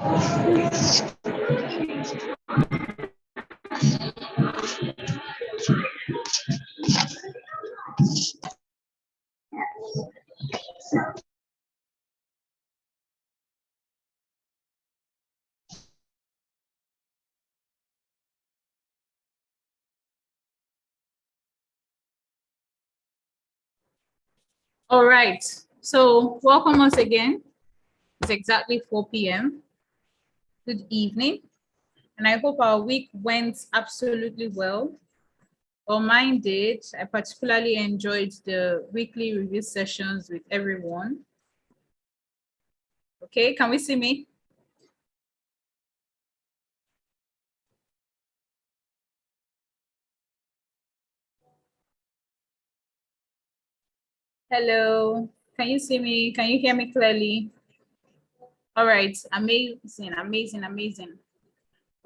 All right, so welcome once again. It's exactly 4 p.m. Good evening, and I hope our week went absolutely well. Well, mine did. I particularly enjoyed the weekly review sessions with everyone. Okay, can we see me? Hello, can you see me? Can you hear me clearly? All right, amazing, amazing, amazing.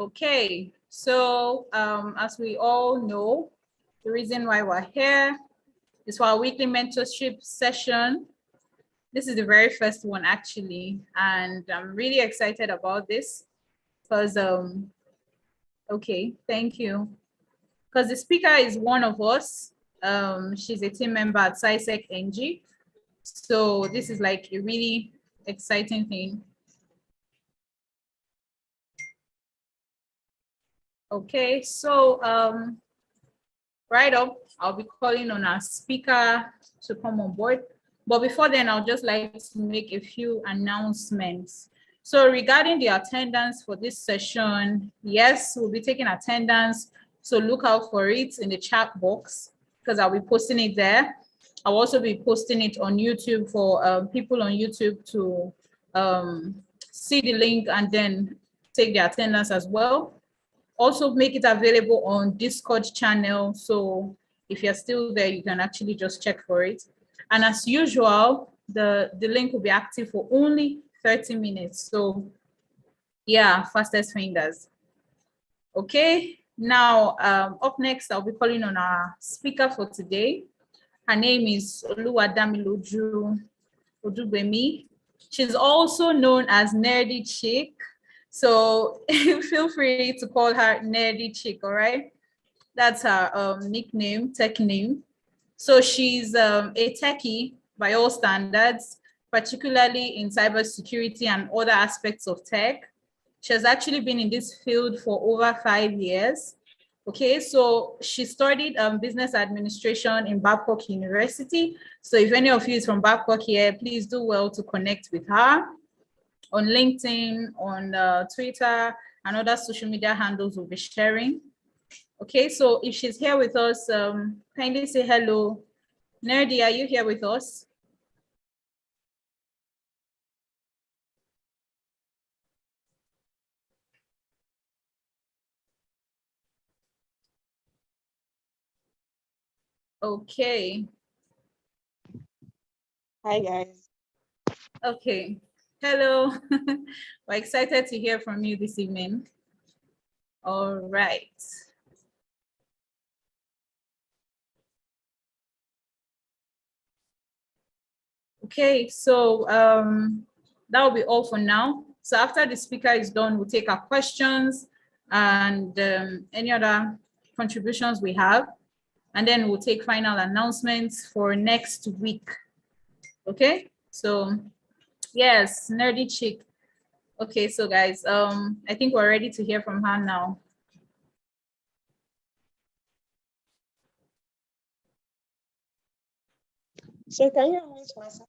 Okay, so as we all know, the reason why we're here is for our weekly mentorship session. This is the very first one actually, and I'm really excited about this because, okay, thank you. Because the speaker is one of us. She's a team member at SciSec NG. So this is like a really exciting thing. Okay, so right up, I'll be calling on our speaker to come on board. But before then, I'll just like to make a few announcements. So regarding the attendance for this session, yes, we'll be taking attendance. So look out for it in the chat box because I'll be posting it there. I'll also be posting it on YouTube for people on YouTube to see the link and then take the attendance as well. Also make it available on Discord channel. So if you're still there, you can actually just check for it. And as usual, the link will be active for only 30 minutes. So yeah, fastest fingers. Okay, now up next, I'll be calling on our speaker for today. Her name is Oluwadamiloju Odugbemi. She's also known as Nerdy Chick. So feel free to call her Nerdy Chick, all right? That's her nickname, tech name. So she's a techie by all standards, particularly in cybersecurity and other aspects of tech. She has actually been in this field for over 5 years. Okay, so she studied business administration in Babcock University. So if any of you is from Babcock here, please do well to connect with her on LinkedIn, on Twitter, and other social media handles we'll be sharing. Okay, so if she's here with us, kindly say hello. Nerdy, are you here with us? Okay. Hi, guys. Okay. Hello. We're excited to hear from you this evening. All right. Okay, so that will be all for now. So after the speaker is done, we'll take our questions and any other contributions we have, and then we'll take final announcements for next week. Okay, so yes, Nerdy Chick. Okay, so guys, I think we're ready to hear from her now. So can you unmute myself?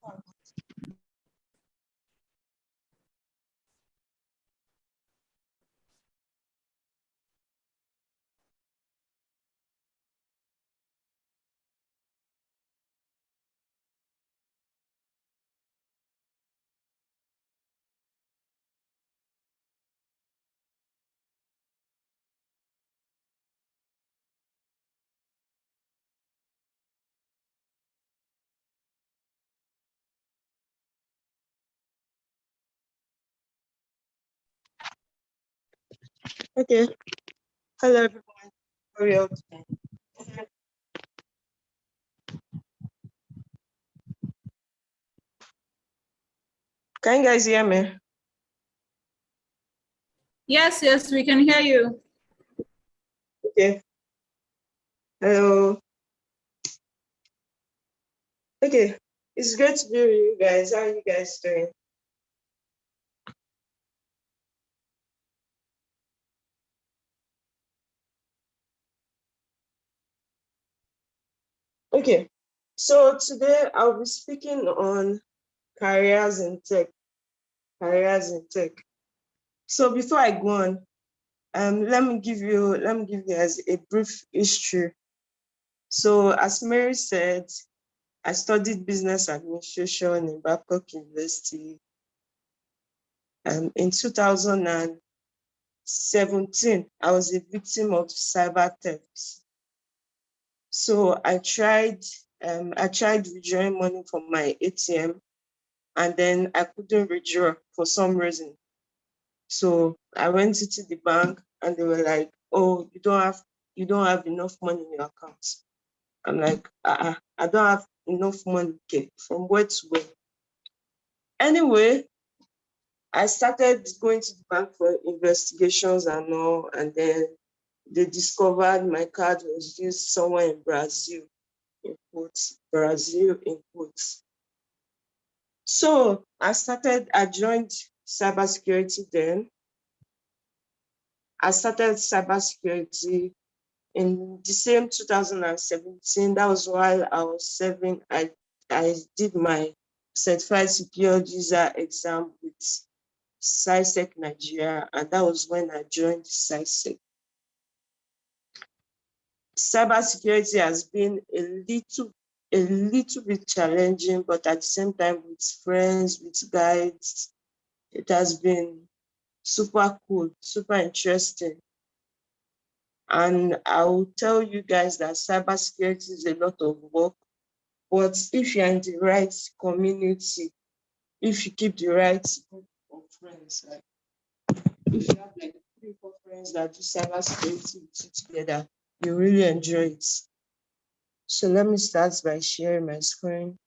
Okay. Hello, everyone. How are you all today? Can you guys hear me? Yes, we can hear you. Okay. Hello. Okay. It's great to be with you guys. How are you guys doing? Okay. So today I'll be speaking on careers in tech. Careers in tech. So before I go on, let me give you guys a brief history. So as Mary said, I studied business administration in Babcock University. In 2017, I was a victim of cyber theft. So I tried withdrawing money from my ATM, and then I couldn't withdraw for some reason. So I went into the bank and they were like, "Oh, you don't have enough money in your account." I'm like, I don't have enough money. Okay, from where to where? Anyway, I started going to the bank for investigations and all, and then they discovered my card was used somewhere in Brazil, in quotes, Brazil in quotes. So I joined cybersecurity then. I started cybersecurity in the same 2017. That was while I was serving. I did my certified secure user exam with SciSec Nigeria, and that was when I joined SciSec. Cybersecurity has been a little bit challenging, but at the same time, with friends, with guides, it has been super cool, super interesting. And I will tell you guys that cybersecurity is a lot of work, but if you're in the right community, if you keep the right group of friends, like if you have like 3 or 4 friends that do cybersecurity with you together, you really enjoy it. So let me start by sharing my screen.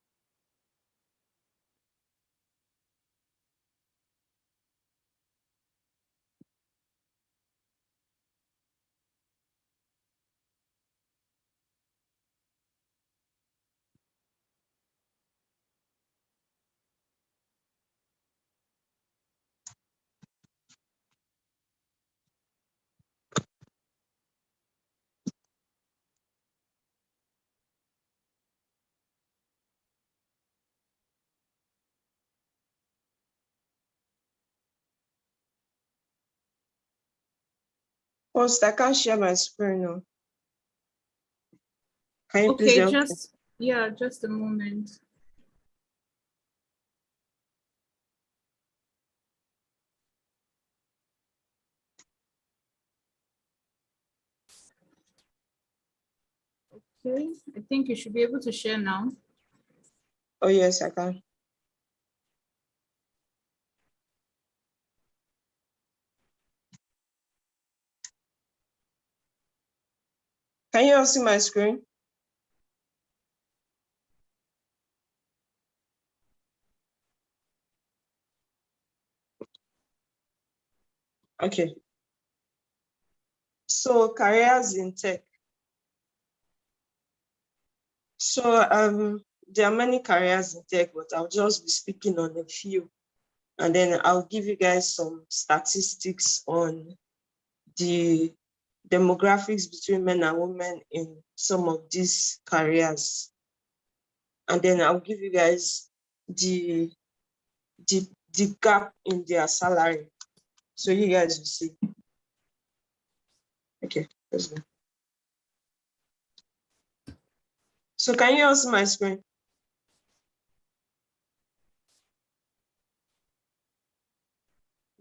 First, I can't share my screen now. Can you please Okay, help me? just a moment. Okay, I think you should be able to share now. Oh, yes, I can. Can you all see my screen? Okay. So careers in tech. So there are many careers in tech, but I'll just be speaking on a few. And then I'll give you guys some statistics on the demographics between men and women in some of these careers. And then I'll give you guys the the gap in their salary. So you guys will see. Okay, let's go. So can you all see my screen?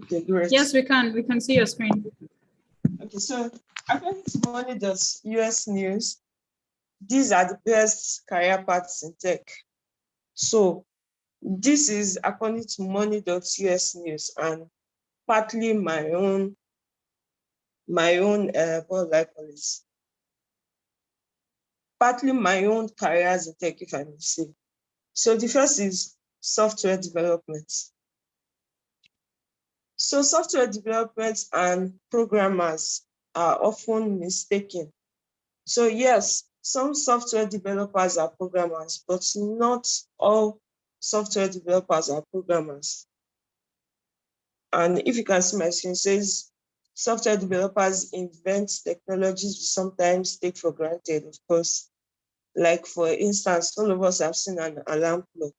Okay, great. Yes, we can. We can see your screen. Okay, so according to Money.US News, these are the best career paths in tech. So this is according to Money.US News and partly my own what I call it? Partly my own careers in tech, if I may say. So the first is software development. So software developers and programmers are often mistaken. So yes, some software developers are programmers, but not all software developers are programmers. And if you can see my screen, it says software developers invent technologies we sometimes take for granted, of course. Like for instance, all of us have seen an alarm clock.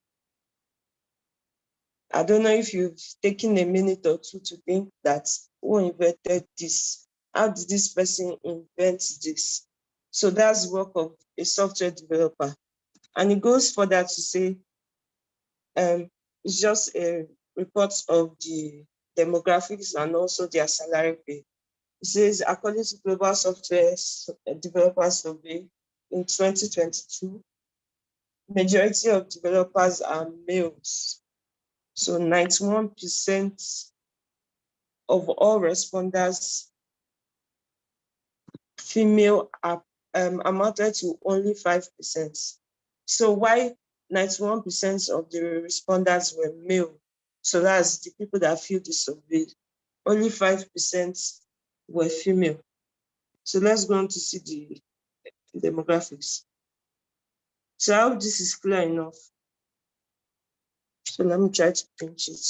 I don't know if you've taken a minute or two to think that who invented this? How did this person invent this? So that's the work of a software developer. And it goes further to say, it's just a report of the demographics and also their salary pay. It says, according to Global Software Developer Survey in 2022, majority of developers are males. So 91% of all responders, female, amounted to only 5%. So why 91% of the responders were male? So that's the people that filled the survey. Only 5% were female. So let's go on to see the demographics. So I hope this is clear enough. So let me try to pinch it.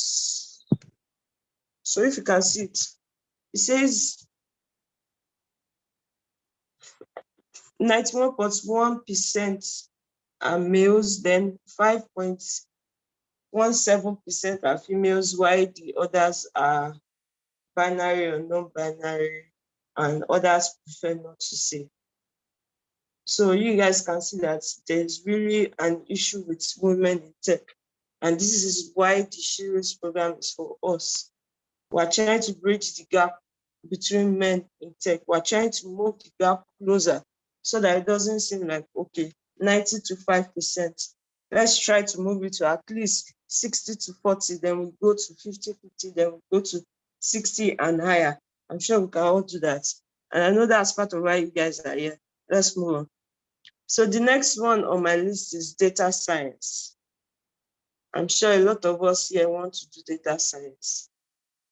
So if you can see it, it says 91.1% are males, then 5.17% are females, while the others are binary or non-binary, and others prefer not to say. So you guys can see that there's really an issue with women in tech. And this is why the Shields program is for us. We're trying to bridge the gap between men in tech. We're trying to move the gap closer so that it doesn't seem like, okay, 90 to 5%. Let's try to move it to at least 60 to 40, then we go to 50, 50, then we go to 60 and higher. I'm sure we can all do that. And I know that's part of why you guys are here. Let's move on. So the next one on my list is data science. I'm sure a lot of us here want to do data science.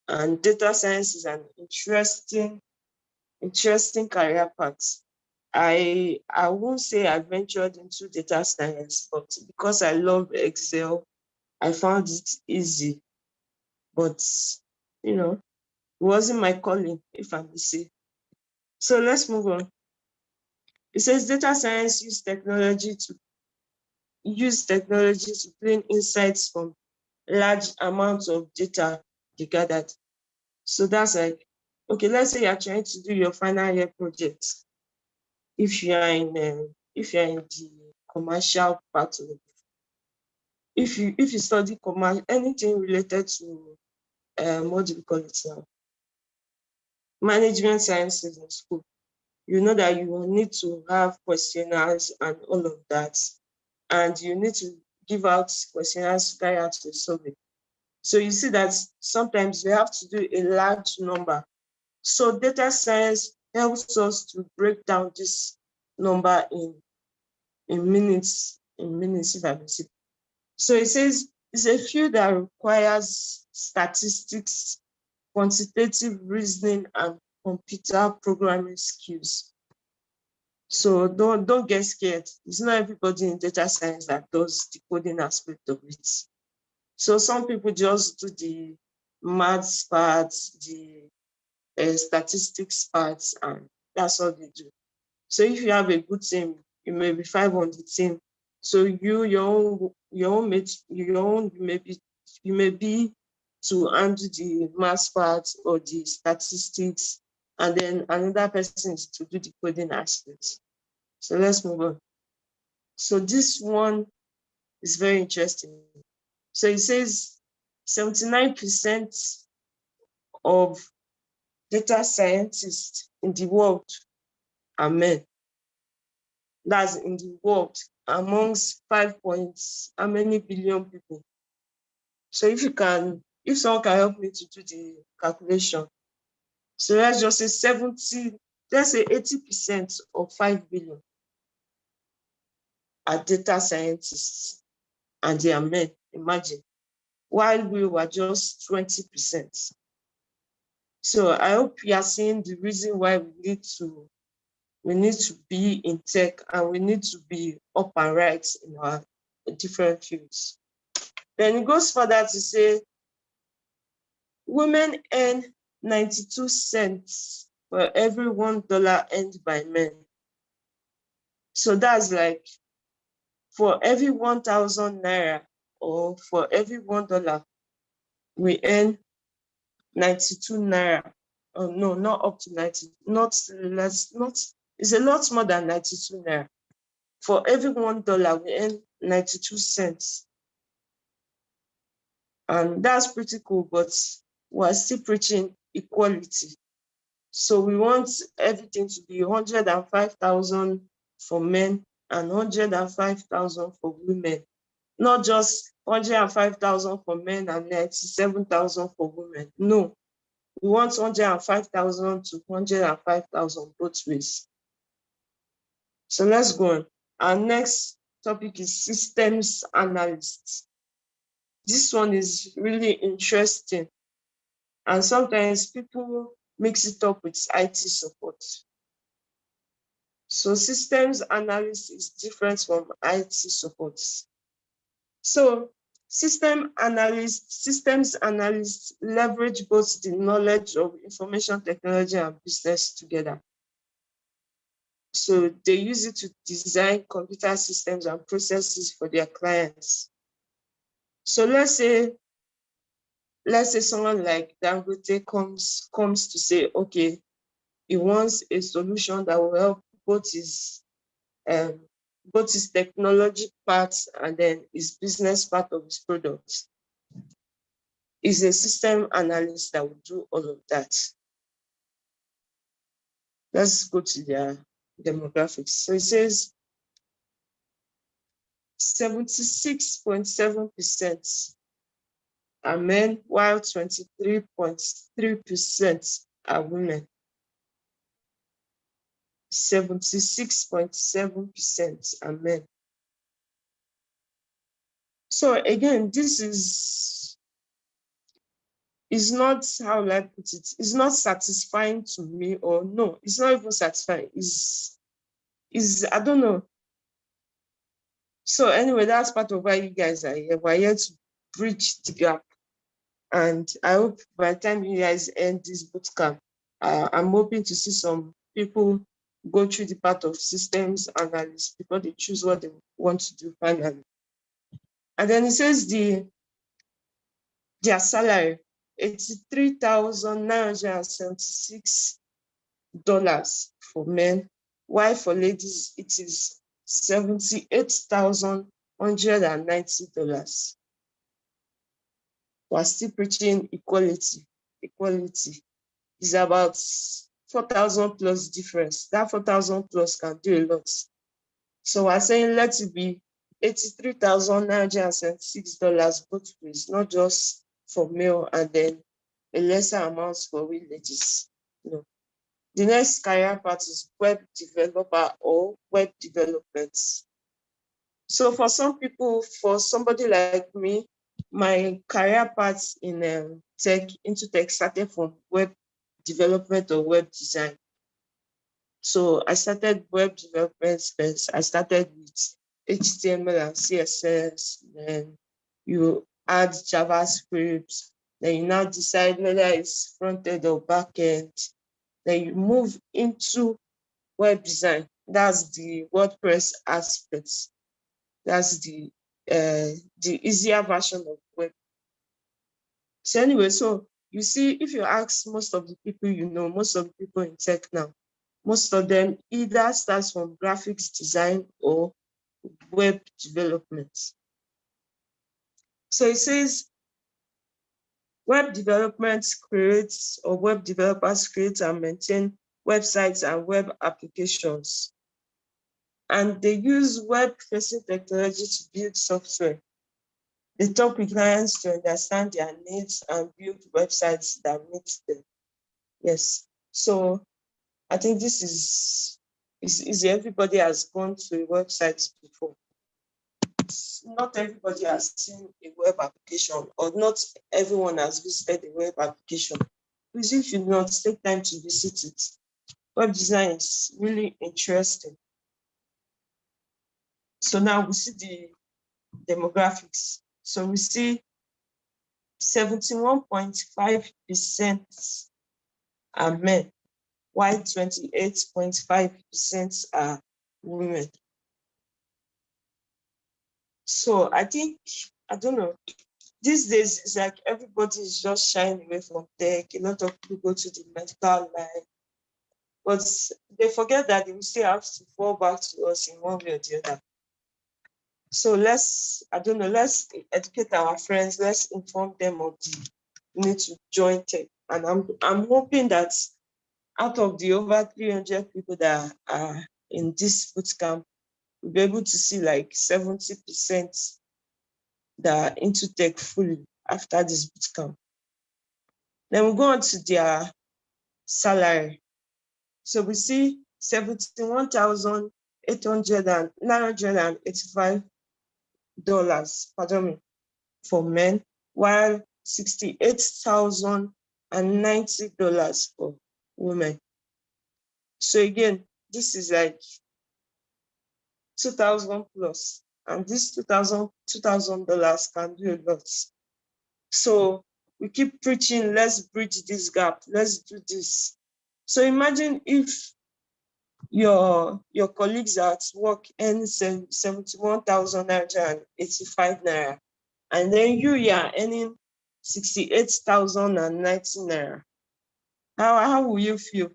And data science is an interesting career path. I won't say I ventured into data science, but because I love Excel, I found it easy. But, it wasn't my calling, if I may say. So let's move on. It says data science use technology to glean insights from large amounts of data they gathered. So that's like, okay, let's say you're trying to do your final year project. If you're in the commercial part of it, if you study anything related to what do we call it now? Management sciences in school, you know that you will need to have questionnaires and all of that. And you need to give out questionnaires to carry out a survey. So you see that sometimes you have to do a large number. So data science helps us to break down this number in minutes, if I may say. So it says it's a field that requires statistics, quantitative reasoning, and computer programming skills. So don't get scared. It's not everybody in data science that does the coding aspect of it. So some people just do the maths parts, the statistics parts, and that's all they do. So if you have a good team, you may be 5 on the team. So you may be to handle the maths part or the statistics, and then another person is to do the coding aspects. So let's move on. So this one is very interesting. So it says 79% of data scientists in the world are men. That's in the world amongst 5 points, how many billion people? So if someone can help me to do the calculation. So let's just say 80% of 5 billion are data scientists and they are men, imagine. While we were just 20%. So I hope you are seeing the reason why we need to be in tech, and we need to be up and right in our different fields. Then it goes further to say women earn 92 cents for every $1 earned by men. So that's like for every 1,000 naira, or for every $1, we earn 92 naira. Oh no, not up to 90, not less, not, it's a lot more than 92 naira. For every $1, we earn 92 cents. And that's pretty cool, but we're still preaching equality. So we want everything to be 105,000 for men and 105,000 for women, not just 105,000 for men and 97,000 for women. No, we want 105,000 to 105,000 both ways. So let's go on. Our next topic is systems analysts. This one is really interesting, and sometimes people mix it up with IT support. So systems analyst is different from IT support. So systems analysts leverage both the knowledge of information technology and business together. So they use it to design computer systems and processes for their clients. So let's say someone like Dangote comes to say, okay, he wants a solution that will help both his technology part and then his business part of his product. Is a system analyst that will do all of that. Let's go to their demographics. So it says 76.7% are men, while 23.3% are women. 76.7% are men. So again, this is not, how will I put it? It's not satisfying to me, or no, it's not even satisfying. Is I don't know. So anyway, that's part of why you guys are here. We're here to bridge the gap. And I hope by the time you guys end this bootcamp, I'm hoping to see some people go through the part of systems analysis before they choose what they want to do finally. And then it says their salary, $83,976 for men, while for ladies it is $78,190. We're still preaching equality. Equality is about 4,000 plus difference. That 4,000 plus can do a lot. So we're saying let it be $83,976 both ways, not just for male and then a lesser amount for we ladies. No. The next career path is web developer or web development. So for some people, for somebody like me, my career path in tech started from web development or web design. So I started web development first. I started with HTML and CSS, then you add JavaScript, then you now decide whether it's front end or back end. Then you move into web design. That's the WordPress aspects. That's the easier version of web. So anyway, so you see, if you ask most of the people you know, most of the people in tech now, most of them either starts from graphics design or web development. So it says web development creates, or web developers create and maintain websites and web applications. And they use web-facing technology to build software. They talk with clients to understand their needs and build websites that meet them. Yes. So I think this is easy. Everybody has gone to a website before. Not everybody has seen a web application, or not everyone has visited a web application. please, if you not, take time to visit it. Web design is really interesting. So now we see the demographics. So we see 71.5% are men, while 28.5% are women. So I think, I don't know, these days it's like everybody is just shying away from tech. A lot of people go to the medical line, but they forget that they will still have to fall back to us in one way or the other. So let's educate our friends, let's inform them of the need to join tech. And I'm hoping that out of the over 300 people that are in this bootcamp, we'll be able to see like 70% that are into tech fully after this bootcamp. Then we go on to their salary. So we see $71,985, pardon me, for men, while $68,090 for women. So again, this is like 2,000 plus, and this $2,000 can do a lot. So we keep preaching, let's bridge this gap, let's do this. So imagine if your colleagues at work earn 71,985 naira, and then you are earning 68,090 naira. How will you feel?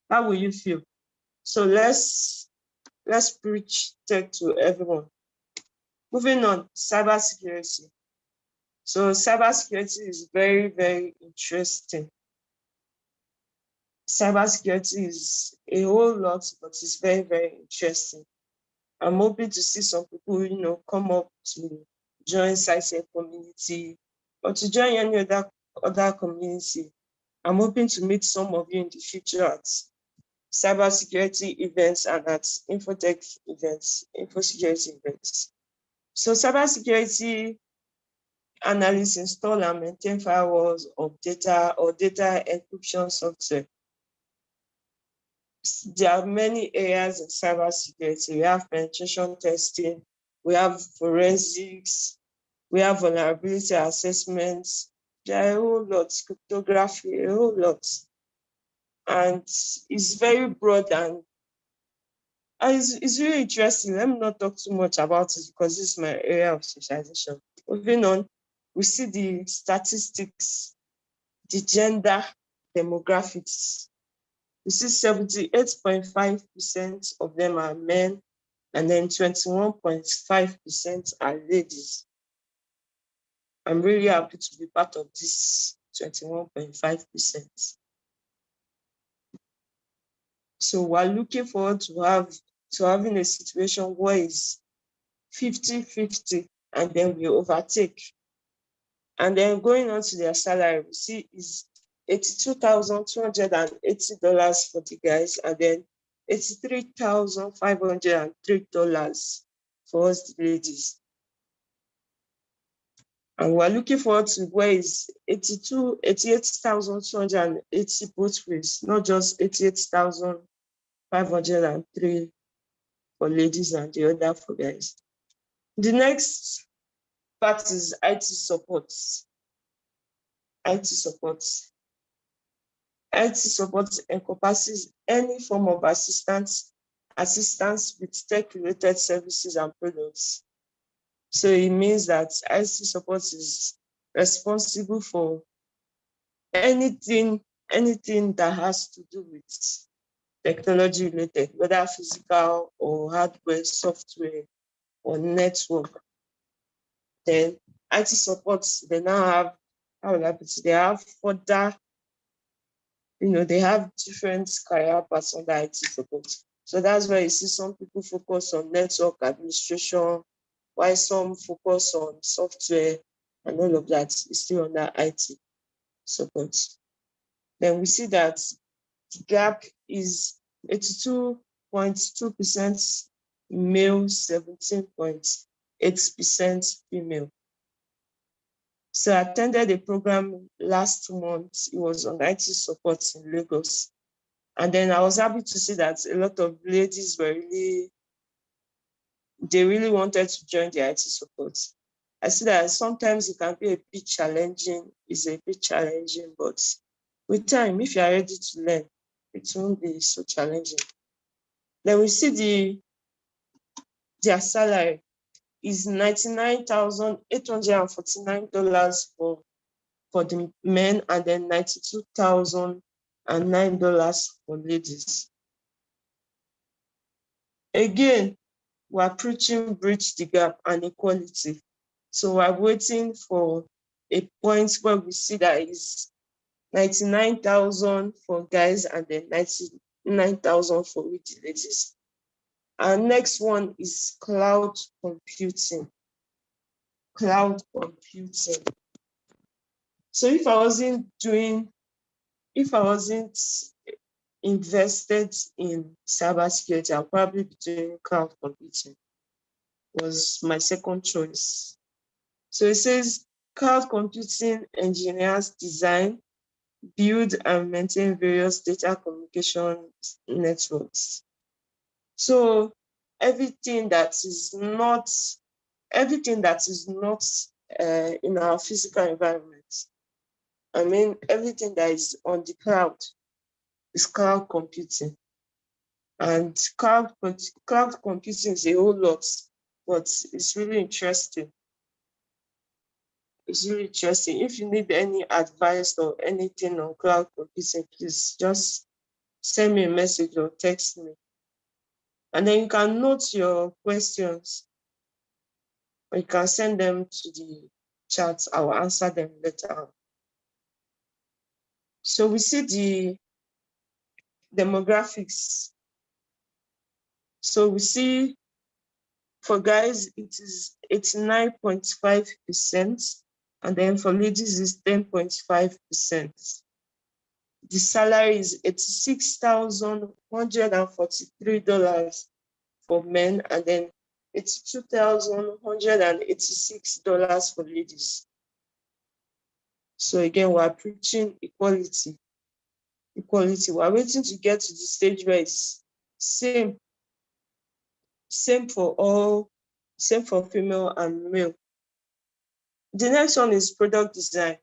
How will you feel? So let's preach tech to everyone. Moving on, cybersecurity. So cybersecurity is very, very interesting. Cybersecurity is a whole lot, but it's very, very interesting. I'm hoping to see some people, come up to join SciTech community or to join any other community. I'm hoping to meet some of you in the future at cybersecurity events and at infotech events, infosecurity events. So cybersecurity analysts install and maintain firewalls of data or data encryption software. There are many areas in cybersecurity. We have penetration testing, we have forensics, we have vulnerability assessments. There are a whole lot, cryptography, a whole lot. And it's very broad and it's really interesting. Let me not talk too much about it because this is my area of specialization. Moving on, we see the statistics, the gender demographics. We see 78.5% of them are men, and then 21.5% are ladies. I'm really happy to be part of this 21.5%. So we're looking forward to having a situation where it's 50-50, and then we overtake. And then going on to their salary, we see is $82,280 for the guys, and then $83,503 for us the ladies. And we're looking forward to where is 88,280 both ways, not just 88,503 for ladies and the other for guys. The next part is IT support. IT support. IT support encompasses any form of assistance with tech-related services and products. So it means that IT support is responsible for anything that has to do with technology related, whether physical or hardware, software, or network. Then IT support, they now have, they have further, they have different career paths under IT support. So that's why you see some people focus on network administration, while some focus on software, and all of that is still under IT support. Then we see that the gap is 82.2% male, 17.8% female. So I attended a program last month. It was on IT support in Lagos. And then I was happy to see that a lot of ladies they really wanted to join the IT support. I see that sometimes it can be a bit challenging, but with time, if you are ready to learn, it won't be so challenging. Then we see their salary is $99,849 for the men, and then $92,009 for ladies. Again, we're preaching bridge the gap and equality. So we're waiting for a point where we see that is 99,000 for guys and then 99,000 for ladies. Our next one is cloud computing. Cloud computing. So if I wasn't invested in cybersecurity, I'll probably be doing cloud computing. Was my second choice. So it says cloud computing engineers design, build, and maintain various data communication networks. So everything that is not in our physical environment, I mean, everything that is on the cloud is cloud computing. And cloud computing is a whole lot, but it's really interesting. It's really interesting. If you need any advice or anything on cloud computing, please just send me a message or text me. And then you can note your questions, or you can send them to the chat. I will answer them later on. So we see the demographics. So we see for guys, it is 89.5%, and then for ladies, it's 10.5%. The salary is $86,143 for men, and then $82,186 for ladies. So again, we're preaching equality. We're waiting to get to the stage where it's same for female and male. The next one is product design.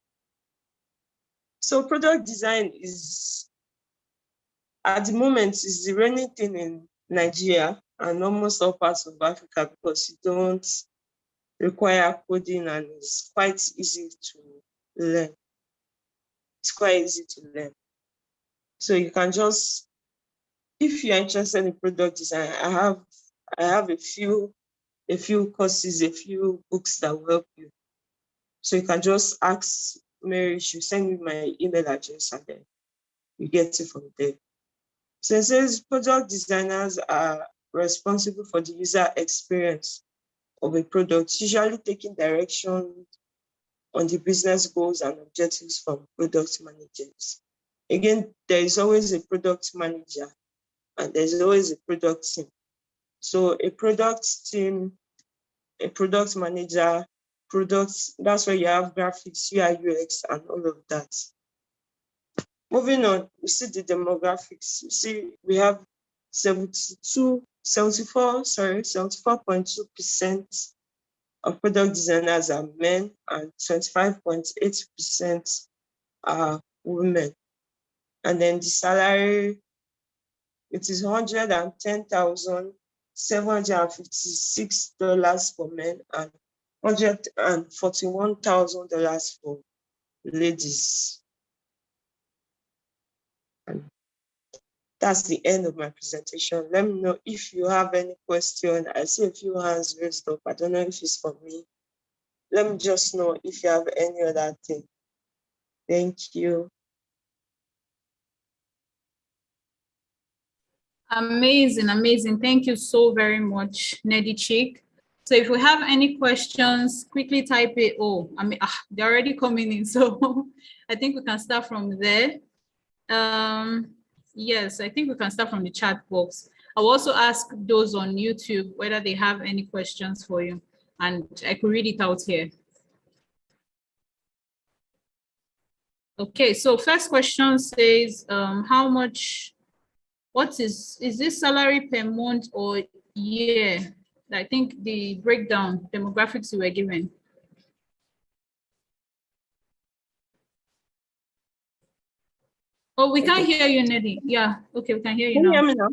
So product design is, at the moment, is the reigning thing in Nigeria and almost all parts of Africa, because you don't require coding and it's quite easy to learn. So you can just, if you're interested in product design, I have a few courses, a few books that will help you. So you can just ask Mary, she'll send me my email address and then you get it from there. So it says product designers are responsible for the user experience of a product, usually taking direction on the business goals and objectives from product managers. Again, there is always a product manager and there's always a product team. So a product team, a product manager, that's where you have graphics, UI, UX, and all of that. Moving on, we see the demographics. You see, we have 74.2% of product designers are men and 25.8% are women. And then the salary, it is $110,756 for men and $141,000 for ladies. And that's the end of my presentation. Let me know if you have any question. I see a few hands raised up. I don't know if it's for me. Let me just know if you have any other thing. Thank you. Amazing. Thank you so very much, Nedi Chick. So if we have any questions, quickly type it. Oh, they're already coming in. So I think we can start from there. Yes, I think we can start from the chat box. I'll also ask those on YouTube whether they have any questions for you, and I could read it out here. Okay, so first question says, what is this salary per month or year? I think the breakdown, demographics you were given. Oh, we can't hear you, Neddy. Yeah, okay, we can hear you Can now. you hear me now?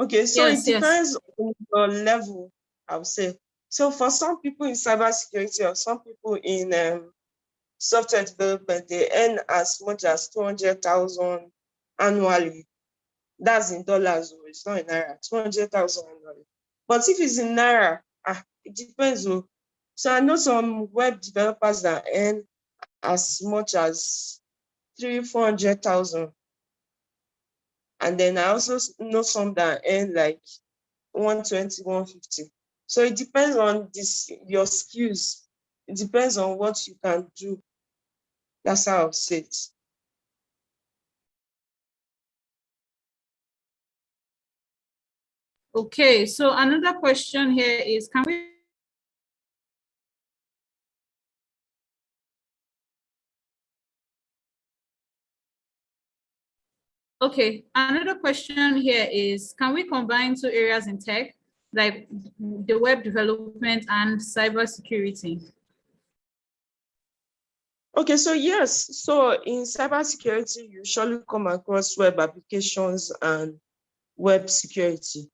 Okay, so Yes, it depends on your level, I would say. So for some people in cybersecurity or some people in software development, they earn as much as 200,000 annually. That's in dollars, or it's not in naira. 200,000 annually. But if it's in naira, it depends. So I know some web developers that earn as much as 300,000-400,000. And then I also know some that earn like 120, 150. So it depends on your skills. It depends on what you can do. That's how I'll say it. Okay, so another question here is, can we Okay, another question here is, can we combine two areas in tech, like the web development and cybersecurity? Okay, so yes. So in cybersecurity, you surely come across web applications and web security.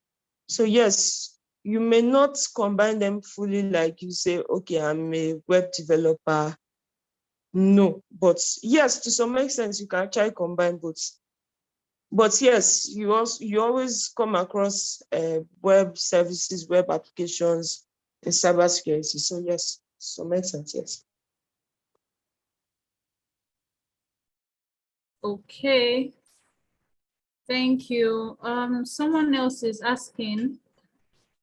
So yes, you may not combine them fully like you say, okay, I'm a web developer. No, but yes, to some extent, you can try combine both. But yes, you always come across web services, web applications in cybersecurity. So yes, so makes sense, yes. Okay, thank you. Someone else is asking,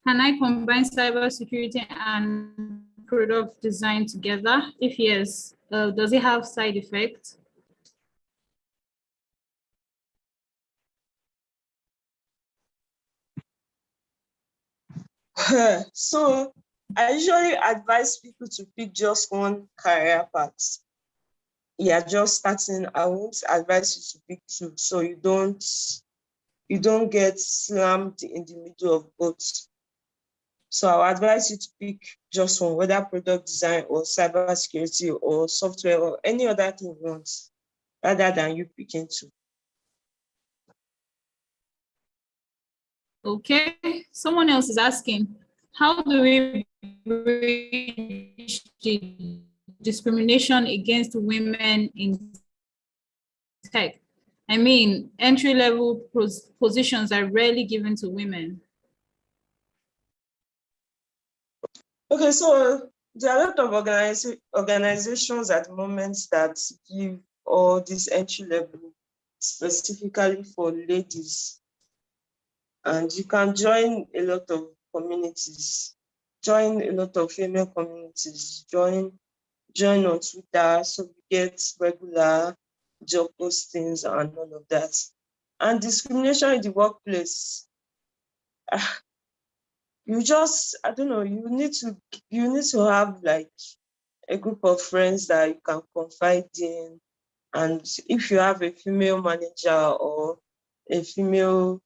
can I combine cybersecurity and product design together? If yes, does it have side effects? So I usually advise people to pick just one career path. Yeah, just starting. I won't advise you to pick two, so you don't get slammed in the middle of both. So I'll advise you to pick just one, whether product design or cybersecurity or software or any other thing you want, rather than you picking two. Okay, someone else is asking, how do we bridge the discrimination against women in tech? I mean, entry-level positions are rarely given to women. Okay, so there are a lot of organizations at the moment that give all this entry level specifically for ladies. And you can join a lot of communities, join a lot of female communities, join on Twitter, so you get regular job postings and all of that. And discrimination in the workplace, I don't know, you need to have like a group of friends that you can confide in. And if you have a female manager or a female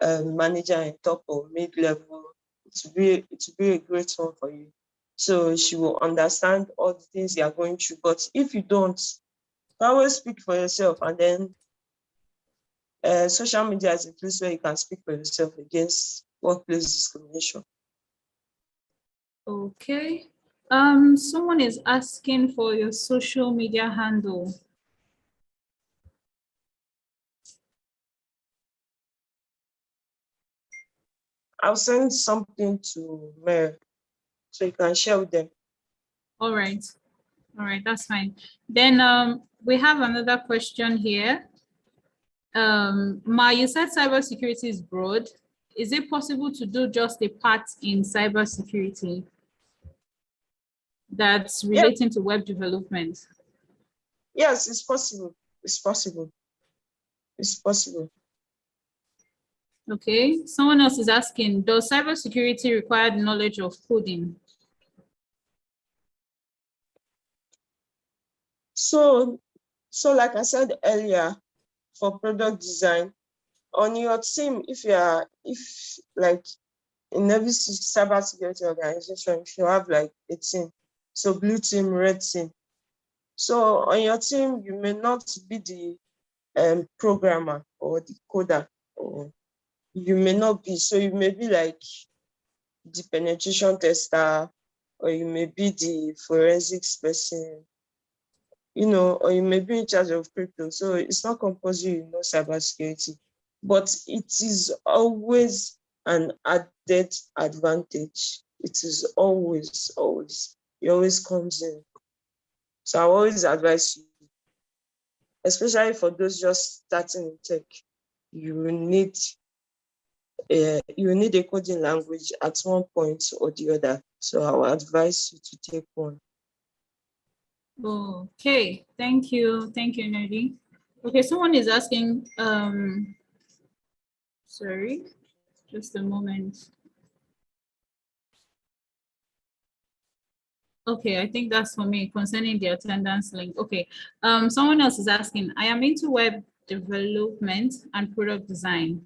manager in top or mid-level, it will be a great one for you. So she will understand all the things you are going through. But if you don't, always speak for yourself. And then social media is a place where you can speak for yourself against workplace discrimination. Okay. Someone is asking for your social media handle. I'll send something to Mary so you can share with them. All right, that's fine. Then we have another question here. Ma, you said cybersecurity is broad. Is it possible to do just a part in cybersecurity that's relating to web development? Yes, it's possible. It's possible. It's possible. Okay. Someone else is asking, does cybersecurity require the knowledge of coding? So So like I said earlier, for product design, on your team, if like in every cybersecurity organization, if you have like a team, so blue team, red team. So on your team, you may not be the programmer or the coder, or you may not be. So you may be like the penetration tester, or you may be the forensics person, or you may be in charge of crypto. So it's not compulsory you know cybersecurity, but it is always an added advantage. It is always, always, it always comes in. So I always advise you, especially for those just starting in tech, you need a coding language at one point or the other. So I will advise you to take one. Okay, thank you, Neri. Okay, someone is asking, sorry, just a moment. Okay, I think that's for me concerning the attendance link. Okay, someone else is asking, I am into web development and product design.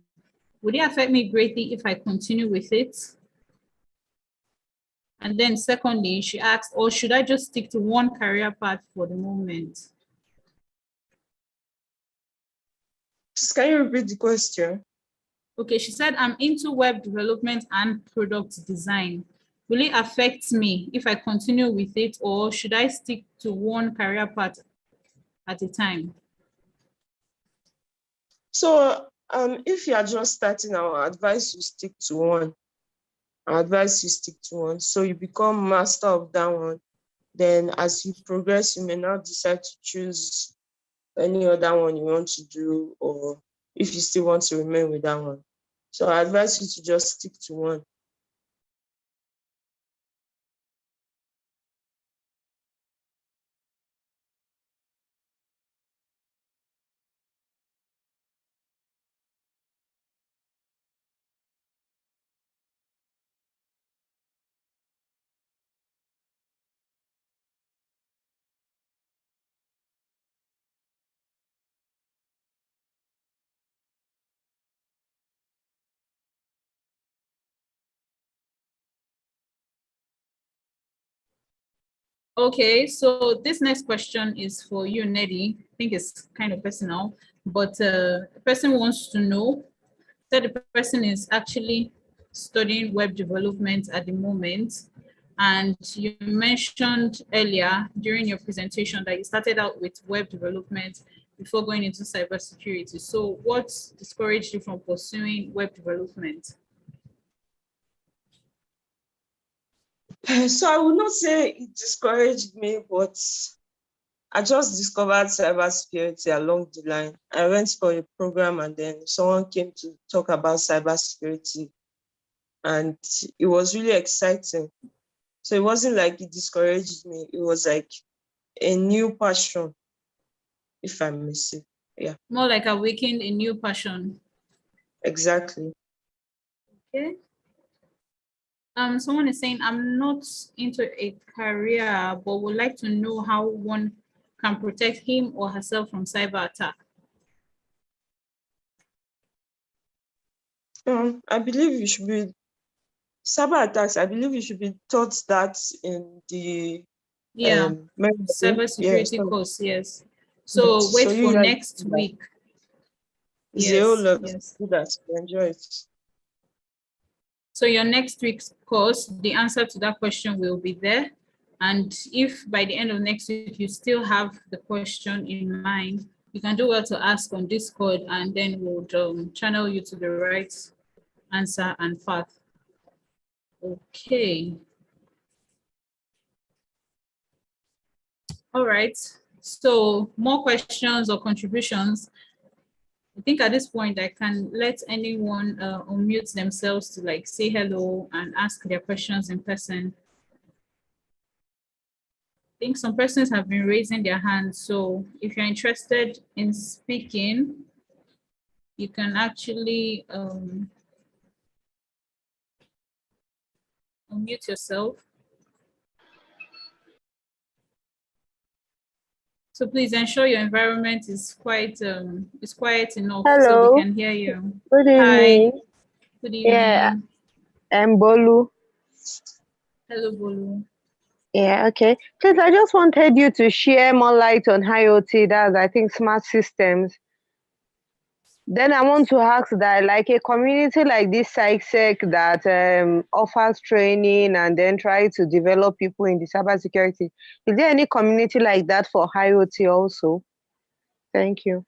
Would it affect me greatly if I continue with it? And then secondly, she asked, or should I just stick to one career path for the moment? Can you repeat the question? Okay, she said, I'm into web development and product design. Will it affect me if I continue with it, or should I stick to one career path at a time? So if you are just starting, I will advise you stick to one. So you become master of that one. Then as you progress, you may now decide to choose any other one you want to do, or if you still want to remain with that one. So I advise you to just stick to one. Okay, so this next question is for you, Neddy. I think it's kind of personal, but the person wants to know that the person is actually studying web development at the moment. And you mentioned earlier during your presentation that you started out with web development before going into cybersecurity. So what discouraged you from pursuing web development? So I would not say it discouraged me, but I just discovered cybersecurity along the line. I went for a program and then someone came to talk about cybersecurity, and it was really exciting. So it wasn't like it discouraged me. It was like a new passion, if I may say. Yeah. More like awakened a new passion. Exactly. Okay. Someone is saying, I'm not into a career, but would like to know how one can protect him or herself from cyber attack. I believe you should be cyber attacks. I believe you should be taught that in the Yeah, yes. cybersecurity course, yes. So So wait you for guys next week. is a whole Yes, lot yes. to that you enjoy it. So your next week's course, the answer to that question will be there. And if by the end of next week you still have the question in mind, you can do well to ask on Discord, and then we'll channel you to the right answer and path. Okay. All right. So more questions or contributions. I think at this point I can let anyone unmute themselves to like say hello and ask their questions in person. I think some persons have been raising their hands. So if you're interested in speaking, you can actually unmute yourself. So please ensure your environment is quiet enough so Hello. we can hear you. Good Hi. evening. Good Yeah, evening. I'm Bolu. Hello, Bolu. Yeah, okay. Please, I just wanted you to share more light on IoT, that's, I think, smart systems. Then I want to ask that, like a community like this SciSec that offers training and then try to develop people in the cybersecurity, is there any community like that for IoT also? Thank you.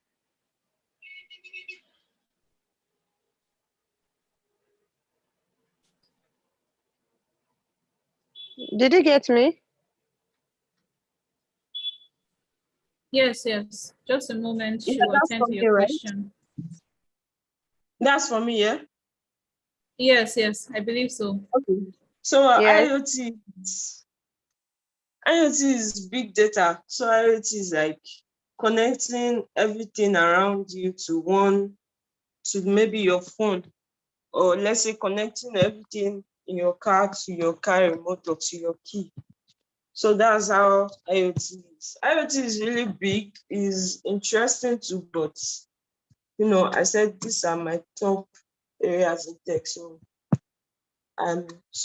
Did you get me? Yes, yes. Just a moment Yeah, to that's attend for to me, your right? question. That's for me, yeah? Yes, yes, I believe so. Okay. So Yes. IoT is big data. So IoT is like connecting everything around you to maybe your phone, or let's say connecting everything in your car to your car remote or to your key. So that's how IoT is. IoT is really big, is interesting too, but I said these are my top areas in tech. So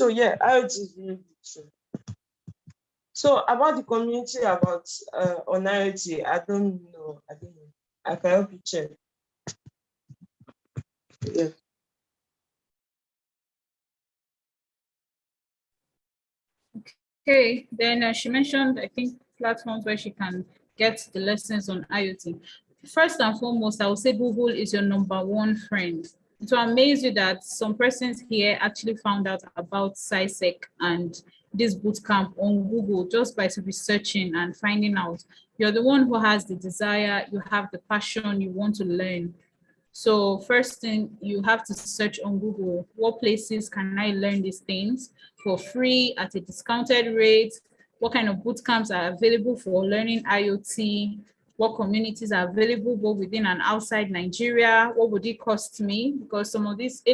yeah, IoT is really big too. So about the community about on IoT, I don't know. I can help you check. Yeah. Okay, then she mentioned, I think, platforms where she can get the lessons on IoT. First and foremost, I would say Google is your number one friend. It will amaze you that some persons here actually found out about SciSec and this bootcamp on Google just by researching and finding out. You're the one who has the desire, you have the passion, you want to learn. So first thing, you have to search on Google, what places can I learn these things for free at a discounted rate? What kind of boot camps are available for learning IoT? What communities are available both within and outside Nigeria? What would it cost me? Because a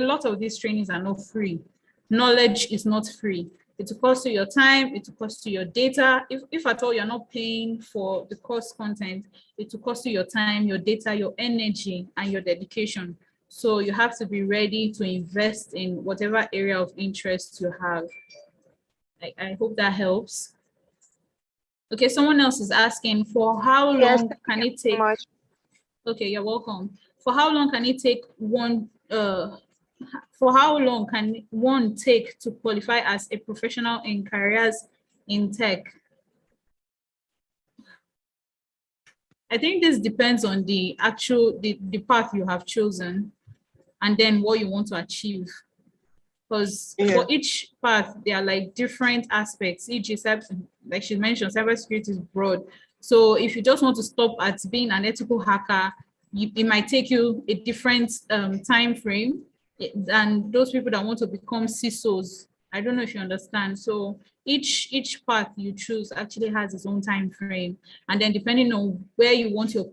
lot of these trainings are not free. Knowledge is not free. It will cost you your time, it will cost you your data. If at all you're not paying for the course content, it will cost you your time, your data, your energy, and your dedication. So you have to be ready to invest in whatever area of interest you have. I hope that helps. Okay, someone else is asking, for how Yes, long thank can you it so take? much. Okay, you're welcome. For how long can it take for how long can one take to qualify as a professional in careers in tech? I think this depends on the path you have chosen and then what you want to achieve. Because Yeah. for each path, there are like different aspects. Each is, like she mentioned, cybersecurity is broad. So if you just want to stop at being an ethical hacker, it might take you a different time frame than those people that want to become CISOs. I don't know if you understand. So each path you choose actually has its own time frame, and then depending on where you want the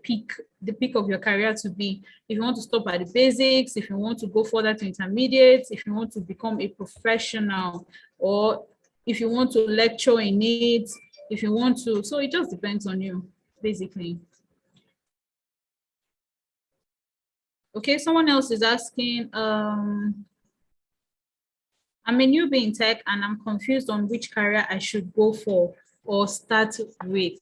peak of your career to be, if you want to stop at the basics, if you want to go further to intermediates, if you want to become a professional, or if you want to lecture in it, if you want to, so it just depends on you, basically. Okay, someone else is asking, I'm a newbie in tech and I'm confused on which career I should go for or start with.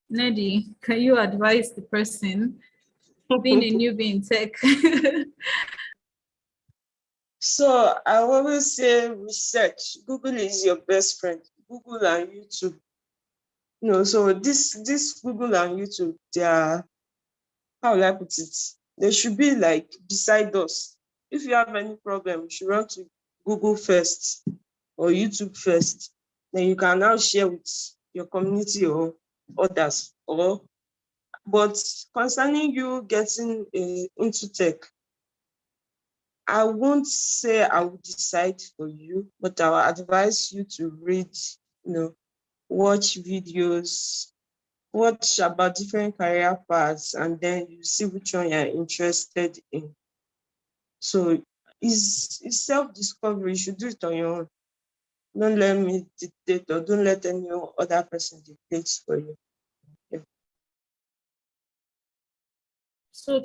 Neddy, can you advise the person being a newbie in tech? So I always say research. Google is your best friend. Google and YouTube. So this Google and YouTube, they are, how will I put it? They should be like beside us. If you have any problem, you should run to Google first or YouTube first. Then you can now share with your community or others. But concerning you getting into tech, I won't say I will decide for you, but I will advise you to read, watch videos, watch about different career paths, and then you see which one you're interested in. So It's self-discovery. You should do it on your own. Don't let me dictate, or don't let any other person dictate for you. Yeah. So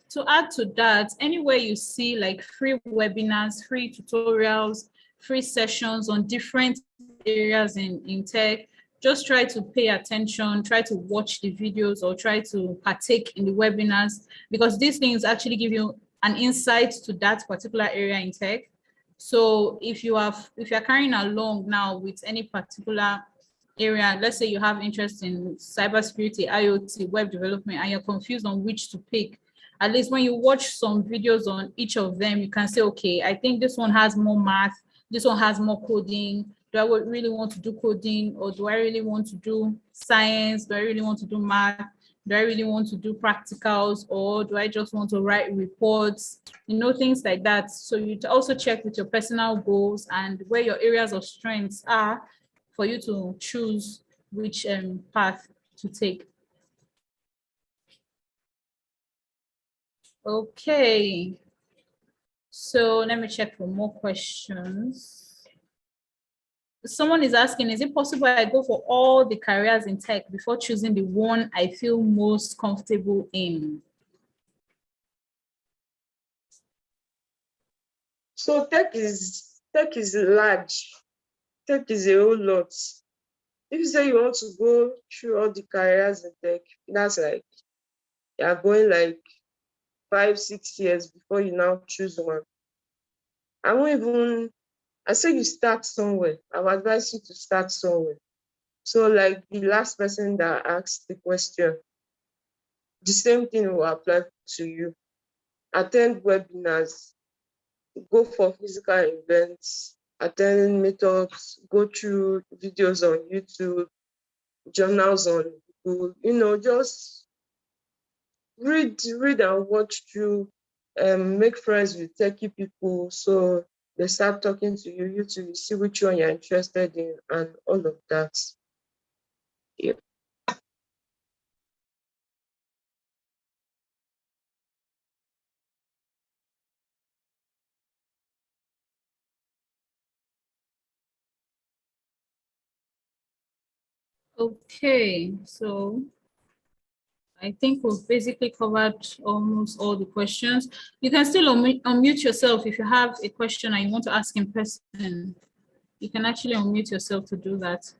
to add to that, anywhere you see like free webinars, free tutorials, free sessions on different areas in tech, just try to pay attention, try to watch the videos, or try to partake in the webinars, because these things actually give you an insight to that particular area in tech. So if you're carrying along now with any particular area, let's say you have interest in cybersecurity, IoT, web development, and you're confused on which to pick, at least when you watch some videos on each of them, you can say, okay, I think this one has more math, this one has more coding. Do I really want to do coding, or do I really want to do science? Do I really want to do math? Do I really want to do practicals, or do I just want to write reports? Things like that. So you also check with your personal goals and where your areas of strengths are for you to choose which path to take. Okay. So let me check for more questions. Someone is asking, is it possible I go for all the careers in tech before choosing the one I feel most comfortable in? So tech is large. Tech is a whole lot. If you say you want to go through all the careers in tech, that's like you're going like 5-6 years before you now choose one. I say you start somewhere. I would advise you to start somewhere. So like the last person that asked the question, the same thing will apply to you. Attend webinars, go for physical events, attend meetups, go through videos on YouTube, journals on Google, just read and watch through, make friends with techie people, so they start talking to you, you to see which one you're interested in and all of that. Yeah. Okay, so I think we've basically covered almost all the questions. You can still unmute yourself if you have a question and you want to ask in person. You can actually unmute yourself to do that.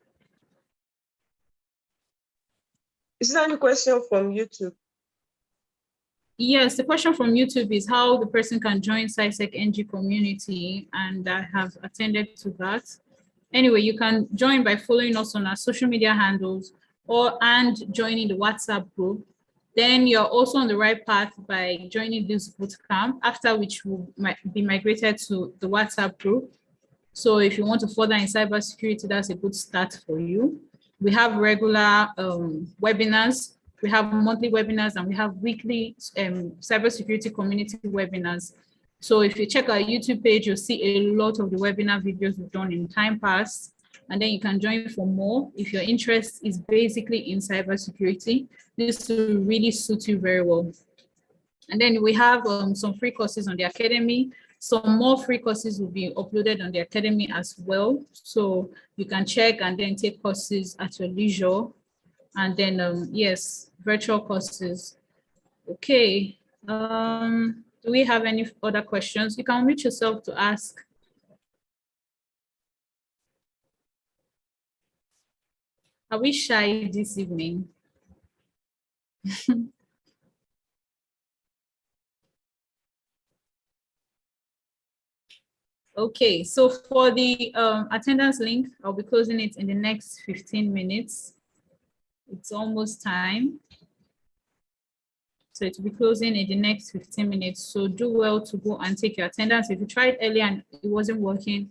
Is there any question from YouTube? Yes, the question from YouTube is how the person can join SciSec NG community, and I have attended to that. Anyway, you can join by following us on our social media handles and joining the WhatsApp group. Then you're also on the right path by joining this bootcamp, after which will be migrated to the WhatsApp group. So if you want to further in cybersecurity, that's a good start for you. We have regular webinars, we have monthly webinars, and we have weekly cybersecurity community webinars. So if you check our YouTube page, you'll see a lot of the webinar videos we've done in time past, and then you can join for more. If your interest is basically in cybersecurity, this will really suit you very well. And then we have some free courses on the Academy. Some more free courses will be uploaded on the Academy as well. So you can check and then take courses at your leisure. And then, yes, virtual courses. Okay. Do we have any other questions? You can unmute yourself to ask. Are we shy this evening? Okay, so for the attendance link, I'll be closing it in the next 15 minutes. It's almost time. So it will be closing in the next 15 minutes. So do well to go and take your attendance. If you tried earlier and it wasn't working,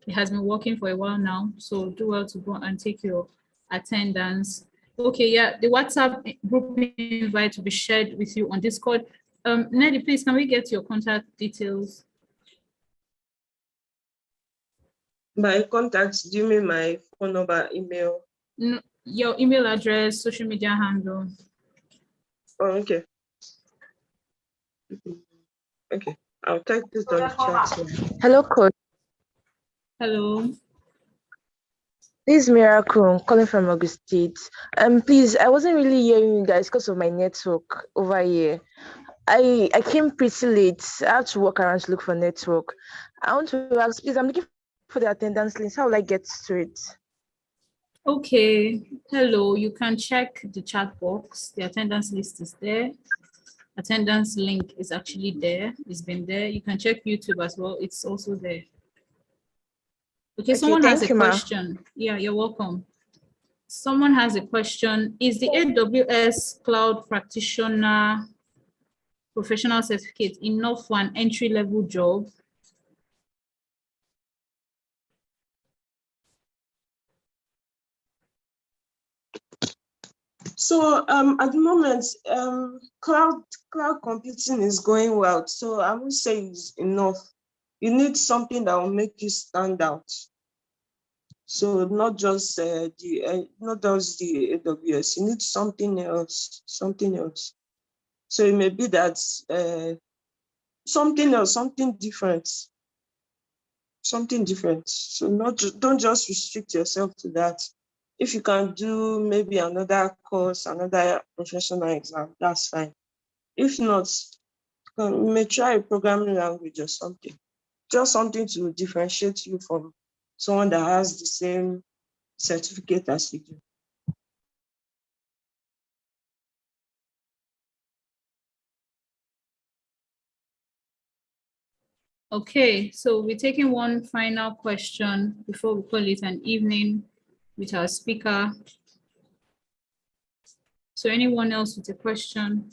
it has been working for a while now. So do well to go and take your attendance. Okay, yeah, the WhatsApp group invite will be shared with you on Discord. Nelly, please, can we get your contact details? My contacts, do you mean my phone number, email? No, your email address, social media handle. Oh, okay. Okay, I'll type it on the chat. Hello, coach. Hello. This is Miracle. I'm calling from August State. Please, I wasn't really hearing you guys because of my network over here. I came pretty late. I had to walk around to look for network. I want to ask, please, I'm looking for the attendance list. How will I get to it? Okay. Hello. You can check the chat box. The attendance list is there. Attendance link is actually there. It's been there. You can check YouTube as well. It's also there. Okay, someone has a question. Yeah, you're welcome. Someone has a question. Is the AWS Cloud Practitioner Professional Certificate enough for an entry-level job? So at the moment, cloud computing is going well. So I would say it's enough. You need something that will make you stand out. So not just the AWS. You need something else. So it may be that something else, something different. So don't just restrict yourself to that. If you can do maybe another course, another professional exam, that's fine. If not, you may try a programming language or something. Just something to differentiate you from someone that has the same certificate as you do. Okay, so we're taking one final question before we call it an evening with our speaker. So anyone else with a question?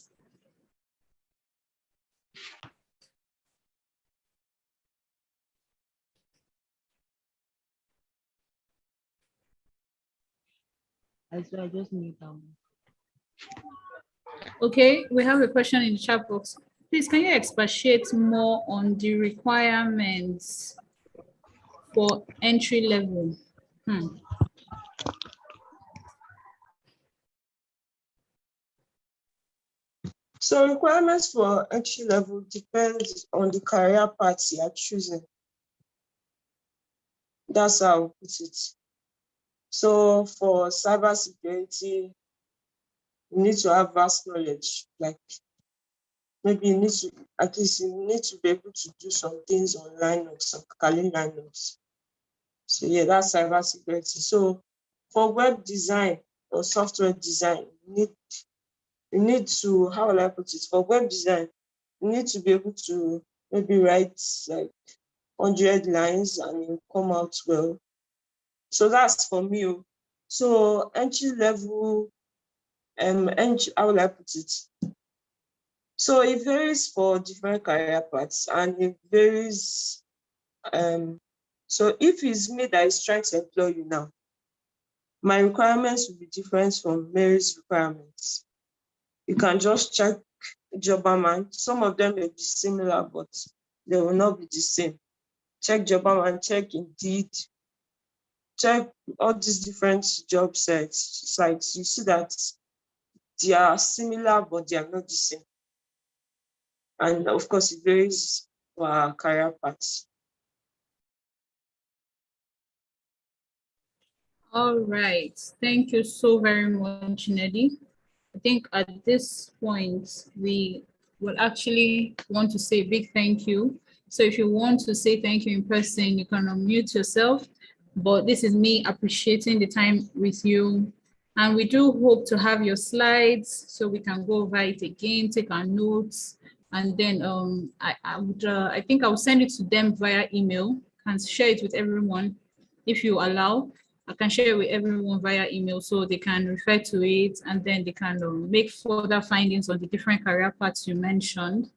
I just need Okay, we have a question in the chat box. Please, can you expatiate more on the requirements for entry level? So requirements for entry level depends on the career path you are choosing. That's how I would put it. So for cybersecurity, you need to have vast knowledge. Like maybe you need to, at least you need to be able to do some things on Linux, some Kali Linux. So yeah, that's cybersecurity. So for web design or software design, you need to, how will I put it? For web design, you need to be able to maybe write like 100 lines and it will come out well. So that's for me. So entry level, how will I put it? So it varies for different career paths and it varies. So if it's me that is trying to employ you now, my requirements will be different from Mary's requirements. You can just check Jobberman. Some of them may be similar, but they will not be the same. Check Jobberman, check Indeed, check all these different job sites. You see that they are similar, but they are not the same. And of course, it varies for our career paths. All right, thank you so very much, Nedi. I think at this point, we will actually want to say a big thank you. So if you want to say thank you in person, you can unmute yourself. But this is me appreciating the time with you. And we do hope to have your slides so we can go over it again, take our notes. And then I think I will send it to them via email and share it with everyone if you allow. I can share it with everyone via email so they can refer to it and then they can make further findings on the different career paths you mentioned.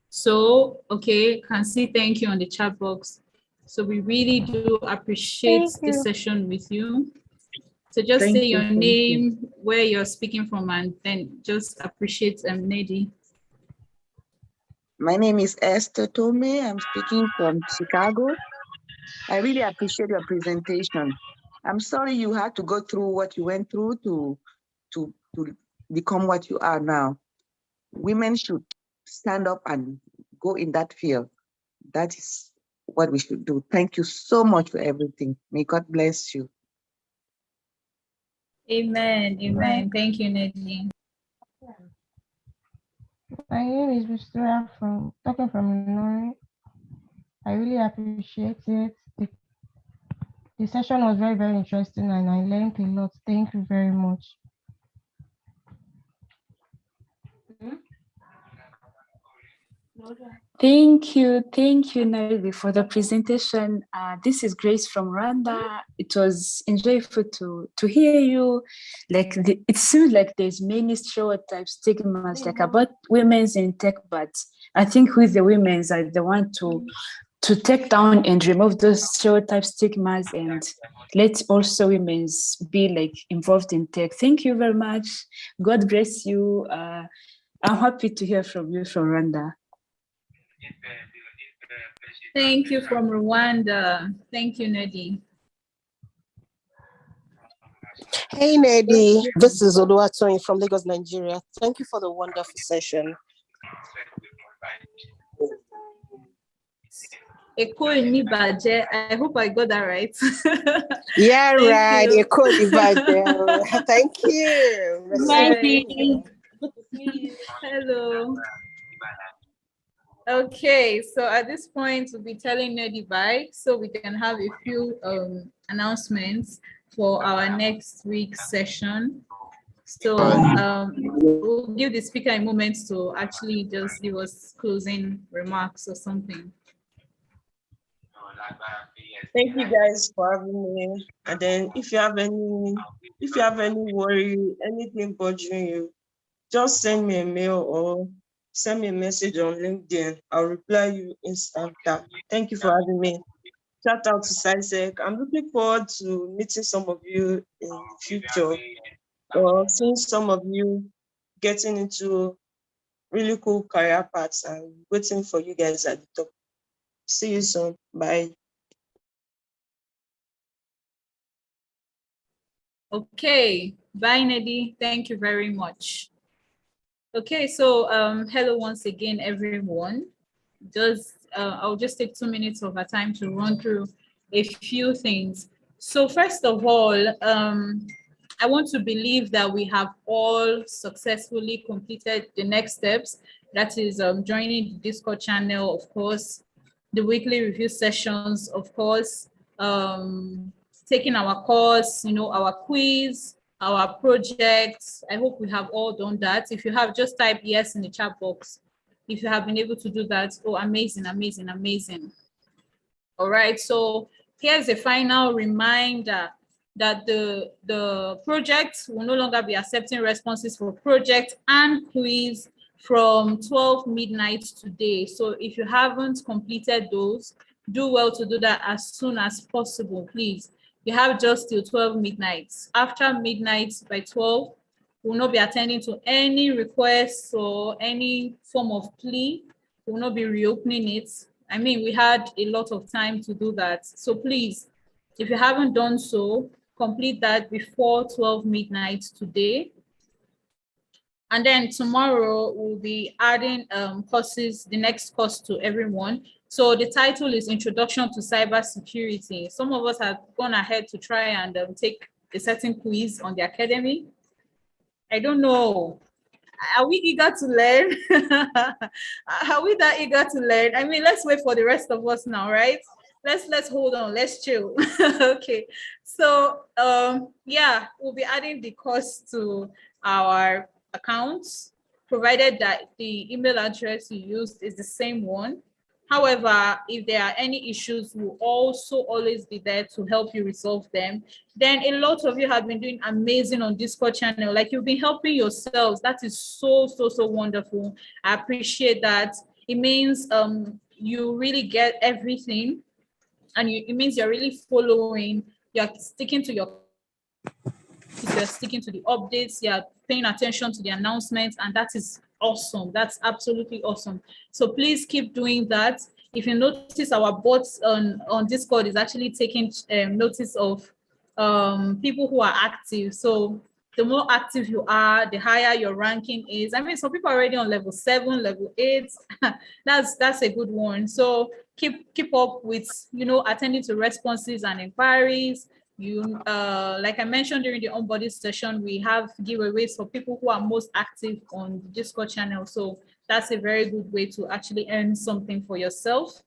So, okay, can see thank you on the chat box. So we really do appreciate this session with you. So just say your name, where you're speaking from, and then just appreciate Nedi. My name is Esther Tome. I'm speaking from Chicago. I really appreciate your presentation. I'm sorry you had to go through what you went through to become what you are now. Women should stand up and go in that field. That is what we should do. Thank you so much for everything. May God bless you. Amen. Amen. Thank you, Nadine. My name is Victoria from talking from Illinois. I really appreciate it. The session was very, very interesting and I learned a lot. Thank you very much. Thank you, Nairobi, for the presentation. This is Grace from Rwanda. It was enjoyable to hear you. Like it seems like there's many stereotypes, stigmas, like about women's in tech, but I think with the women's are the one to take down and remove those stereotypes, stigmas, and let also women's be like involved in tech. Thank you very much. God bless you. I'm happy to hear from you from Rwanda. Thank you from Rwanda. Thank you, Nadine. Hey, Nedi. This is Oluwadamiloju from Lagos, Nigeria. Thank you for the wonderful session. I hope I got that right. Yeah, Thank right. you. Thank you. Hello. Okay, so at this point, we'll be telling Nedi bye so we can have a few announcements for our next week's session. So we'll give the speaker a moment to actually just give us closing remarks or something. Thank you guys for having me. And then if you have any worry, anything bothering you, just send me a mail or send me a message on LinkedIn. I'll reply you instantly. Thank you for having me. Shout out to SciSec. I'm looking forward to meeting some of you in the future or seeing some of you getting into really cool career paths and waiting for you guys at the top. See you soon. Bye. Okay, bye, Nedi. Thank you very much. Okay, so hello once again, everyone. I'll just take 2 minutes of our time to run through a few things. So first of all, I want to believe that we have all successfully completed the next steps. That is joining the Discord channel, of course, the weekly review sessions, of course, taking our course, our quiz, our projects. I hope we have all done that. If you have, just type yes in the chat box. If you have been able to do that, oh, amazing, amazing, amazing. All right, so here's a final reminder that the project will no longer be accepting responses for project and quiz from 12 midnight today. So if you haven't completed those, do well to do that as soon as possible, please. You have just till 12 midnight. After midnight by 12, we will not be attending to any requests or any form of plea. We will not be reopening it. I mean, we had a lot of time to do that. So please, if you haven't done so, complete that before 12 midnight today. And then tomorrow we'll be adding courses, the next course to everyone. So the title is Introduction to Cybersecurity. Some of us have gone ahead to try and take a certain quiz on the academy. I don't know. Are we eager to learn? Are we that eager to learn? I mean, let's wait for the rest of us now, right? Let's hold on, let's chill. Okay, so yeah, we'll be adding the course to our accounts, provided that the email address you used is the same one. However, if there are any issues, we'll also always be there to help you resolve them. Then a lot of you have been doing amazing on Discord channel, like you've been helping yourselves. That is so wonderful. I appreciate that. It means you really get everything, and it means you're really following, you're sticking to your, you're sticking to the updates, you're paying attention to the announcements, and that is awesome. That's absolutely awesome. So please keep doing that. If you notice, our bots on Discord is actually taking notice of people who are active. So the more active you are, the higher your ranking is. I mean, some people are already on level 7, level 8. That's a good one. So keep up with, attending to responses and inquiries. Like I mentioned during the onboarding session, we have giveaways for people who are most active on the Discord channel. So that's a very good way to actually earn something for yourself.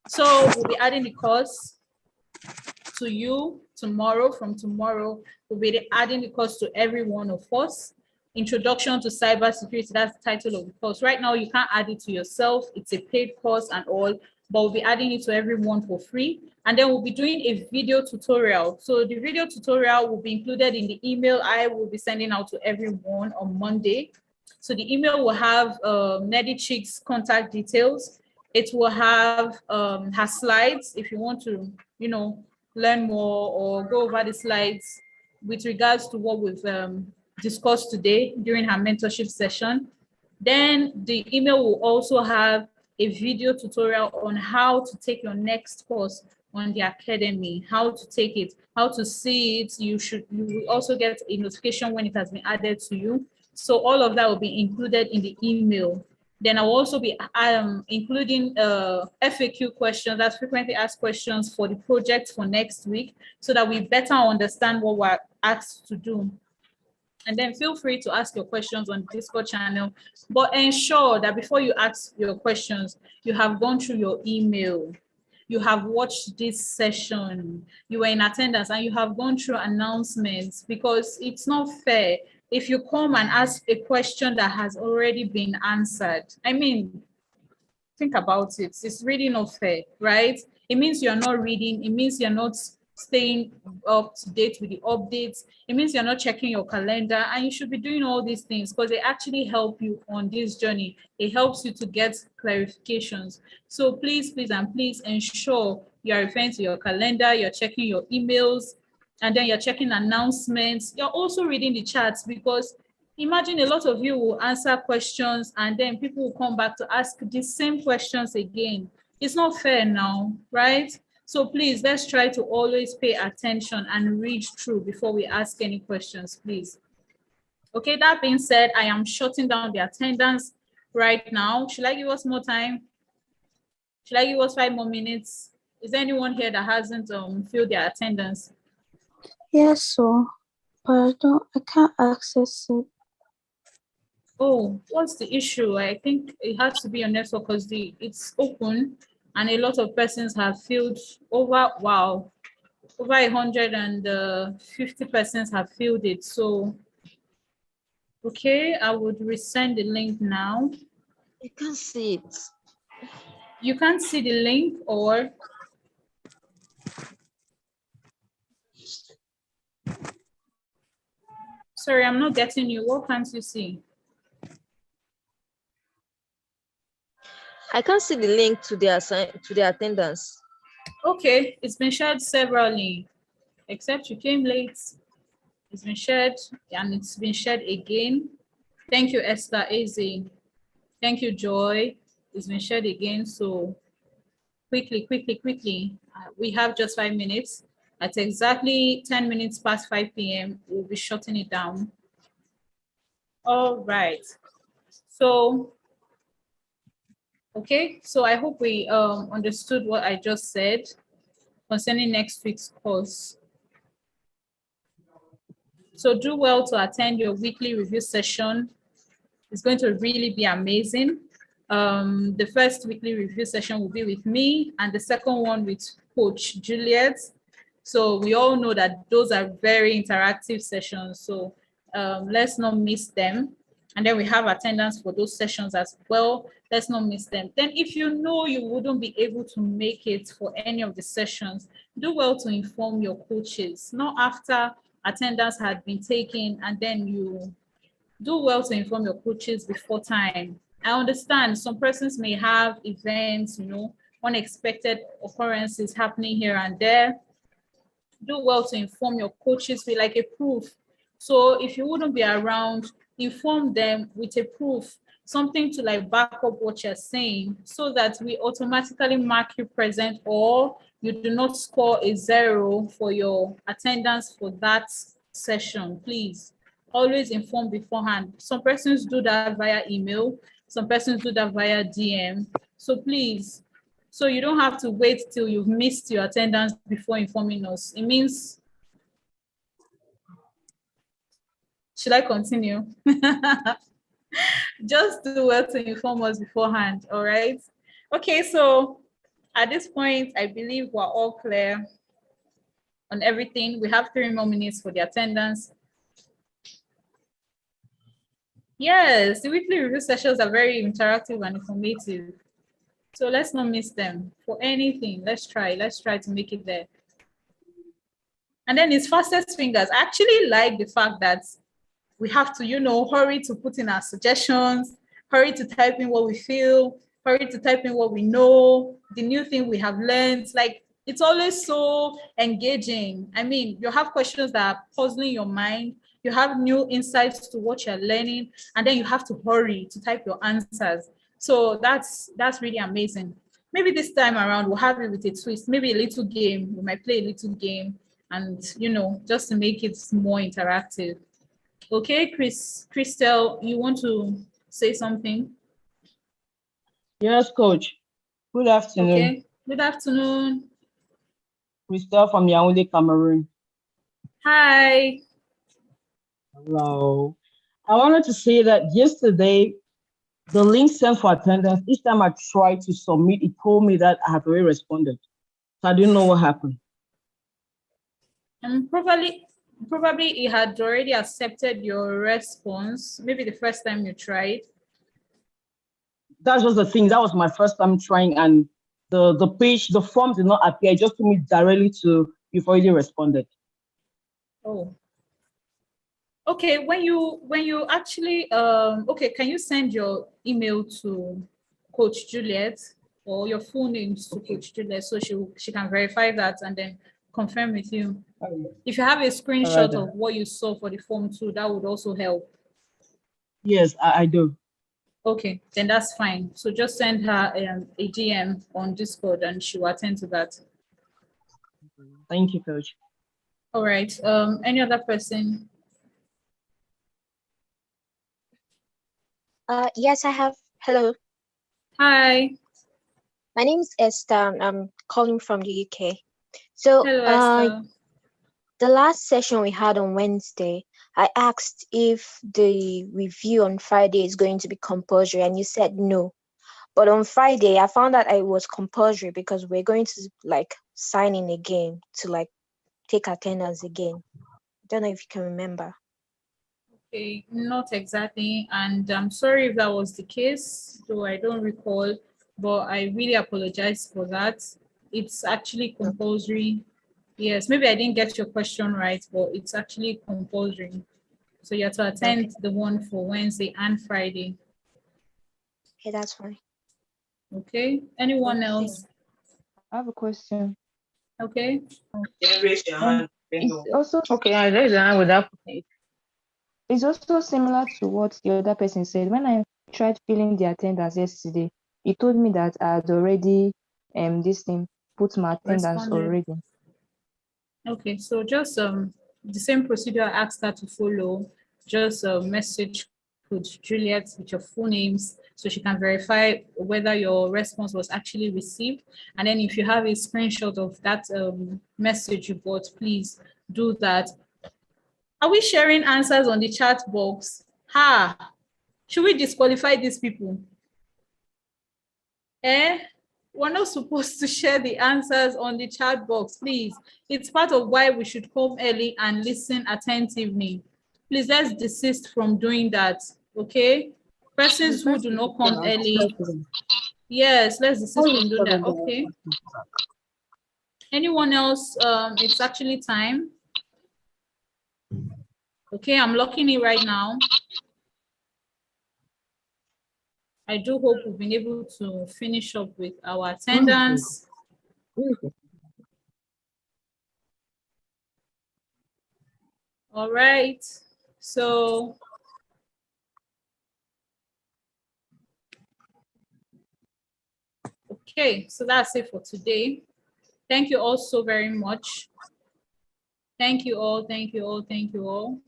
So we'll be adding the course to you tomorrow. From tomorrow, we'll be adding the course to every one of us. Introduction to Cybersecurity, that's the title of the course. Right now, you can't add it to yourself. It's a paid course and all, but we'll be adding it to everyone for free. And then we'll be doing a video tutorial. So the video tutorial will be included in the email I will be sending out to everyone on Monday. So the email will have Nedi Chick's contact details. It will have her slides if you want to, learn more or go over the slides with regards to what we've discussed today during her mentorship session. Then the email will also have a video tutorial on how to take your next course on the academy, how to take it, how to see it. You will also get a notification when it has been added to you. So all of that will be included in the email. Then I will also be including FAQ questions, that's frequently asked questions for the project for next week, so that we better understand what we're asked to do. And then feel free to ask your questions on the Discord channel, but ensure that before you ask your questions, you have gone through your email, you have watched this session, you were in attendance, and you have gone through announcements, because it's not fair if you come and ask a question that has already been answered. I mean, think about it. It's really not fair, right? It means you're not reading. It means you're not staying up to date with the updates. It means you're not checking your calendar, and you should be doing all these things because they actually help you on this journey. It helps you to get clarifications. So please, please, and please ensure you're referring to your calendar, you're checking your emails, and then you're checking announcements. You're also reading the chats, because imagine a lot of you will answer questions and then people will come back to ask the same questions again. It's not fair now, right? So please, let's try to always pay attention and read through before we ask any questions, please. Okay, that being said, I am shutting down the attendance right now. Should I give us more time? Should I give us 5 more minutes? Is there anyone here that hasn't filled their attendance? Yes, so, but I can't access it. Oh, what's the issue? I think it has to be your network, because it's open and a lot of persons have filled over 150 persons have filled it. So, okay, I would resend the link now. I can't see it. You can't see the link, or? Sorry, I'm not getting you. What can't you see? I can't see the link to the attendance. Okay, it's been shared severally, except you came late. It's been shared and it's been shared again. Thank you, Esther Eze. Thank you, Joy. It's been shared again. So quickly. We have just 5 minutes. At exactly 10 minutes past 5 p.m., we'll be shutting it down. All right. So, okay. So I hope we understood what I just said concerning next week's course. So do well to attend your weekly review session. It's going to really be amazing. The first weekly review session will be with me, and the second one with Coach Juliet. So we all know that those are very interactive sessions. So let's not miss them. And then we have attendance for those sessions as well. Let's not miss them. Then if you know you wouldn't be able to make it for any of the sessions, do well to inform your coaches, not after attendance had been taken, and then you do well to inform your coaches before time. I understand some persons may have events, unexpected occurrences happening here and there. Do well to inform your coaches with like a proof. So if you wouldn't be around, inform them with a proof, something to like back up what you're saying, so that we automatically mark you present, or you do not score a 0 for your attendance for that session, please. always inform beforehand. Some persons do that via email, some persons do that via DM. So please, so you don't have to wait till you've missed your attendance before informing us. It means, should I continue? Just do well to inform us beforehand, all right? Okay, so at this point, I believe we're all clear on everything. We have 3 more minutes for the attendance. Yes, the weekly review sessions are very interactive and informative. So let's not miss them for anything. Let's try to make it there. And then it's fastest fingers. I actually like the fact that we have to, hurry to put in our suggestions, hurry to type in what we feel, hurry to type in what we know, the new thing we have learned. Like, it's always so engaging. I mean, you have questions that are puzzling your mind, you have new insights to what you're learning, and then you have to hurry to type your answers. So that's really amazing. Maybe this time around we'll have it with a twist, maybe a little game. We might play a little game and, just to make it more interactive. Okay, Christelle, you want to say something? Yes, coach. Good afternoon. Okay, good afternoon. Christelle from Yaoundé, Cameroon. Hi. Hello. I wanted to say that yesterday, the link sent for attendance, each time I tried to submit, it told me that I have already responded. So I didn't know what happened. And probably it had already accepted your response, maybe the first time you tried. That was the thing. That was my first time trying, and the page, the form did not appear. It just took me directly to you've already responded. Oh. Okay, when you actually okay, can you send your email to Coach Juliet or your full name to Coach Juliet so she can verify that and then confirm with you? If you have a screenshot of what you saw for the form too, that would also help. Yes, I do. Okay, then that's fine. So just send her a DM on Discord and she will attend to that. Thank you, Coach. All right. Any other person? Yes, I have. Hello. Hi. My name is Esther. I'm calling from the UK. So, hello, Esther. The last session we had on Wednesday, I asked if the review on Friday is going to be compulsory, and you said no. But on Friday, I found out it was compulsory because we're going to sign in again to take attendance again. I don't know if you can remember. Okay, not exactly. And I'm sorry if that was the case, though I don't recall, but I really apologize for that. It's actually compulsory. Yes, maybe I didn't get your question right, but it's actually compulsory. So you have to attend the one for Wednesday and Friday. Okay, that's fine. Okay, anyone else? I have a question. Okay. It's also Okay, I raise your hand without putting it. It's also similar to what the other person said. When I tried filling the attendance yesterday, it told me that I had already put my attendance already. Okay, so just the same procedure I asked her to follow. Just message Coach Juliet with your full names so she can verify whether your response was actually received. And then if you have a screenshot of that message you got, please do that. Are we sharing answers on the chat box? Should we disqualify these people? We're not supposed to share the answers on the chat box, please. It's part of why we should come early and listen attentively. Please, let's desist from doing that, okay? Persons who do not come early. Yes, let's desist from doing that, okay? Anyone else? It's actually time. Okay, I'm locking it right now. I do hope we've been able to finish up with our attendance. All right, so okay, so that's it for today. Thank you all so very much. Thank you all, thank you all, thank you all.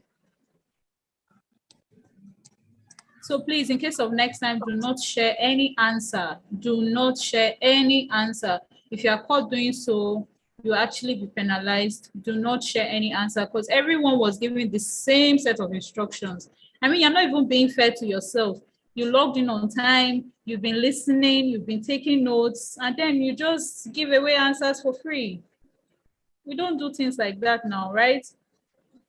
So please, in case of next time, do not share any answer. Do not share any answer. If you are caught doing so, you actually be penalized. Do not share any answer because everyone was given the same set of instructions. I mean, you're not even being fair to yourself. You logged in on time, you've been listening, you've been taking notes, and then you just give away answers for free. We don't do things like that now, right?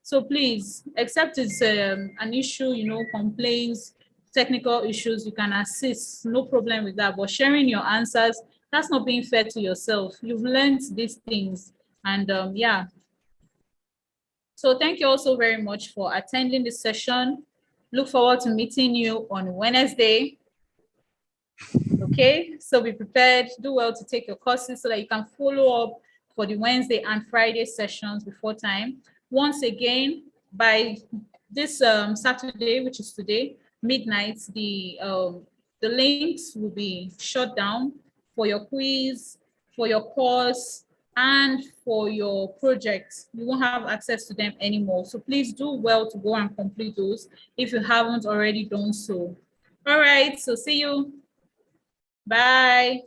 So please, except it's an issue, complaints, technical issues, you can assist, no problem with that. But sharing your answers, that's not being fair to yourself. You've learned these things. And yeah. So thank you also very much for attending this session. Look forward to meeting you on Wednesday. Okay, so be prepared, do well to take your courses so that you can follow up for the Wednesday and Friday sessions before time. Once again, by this Saturday, which is today, midnight, the links will be shut down for your quiz, for your course, and for your projects. You won't have access to them anymore. So please do well to go and complete those if you haven't already done so. All right, so see you. Bye.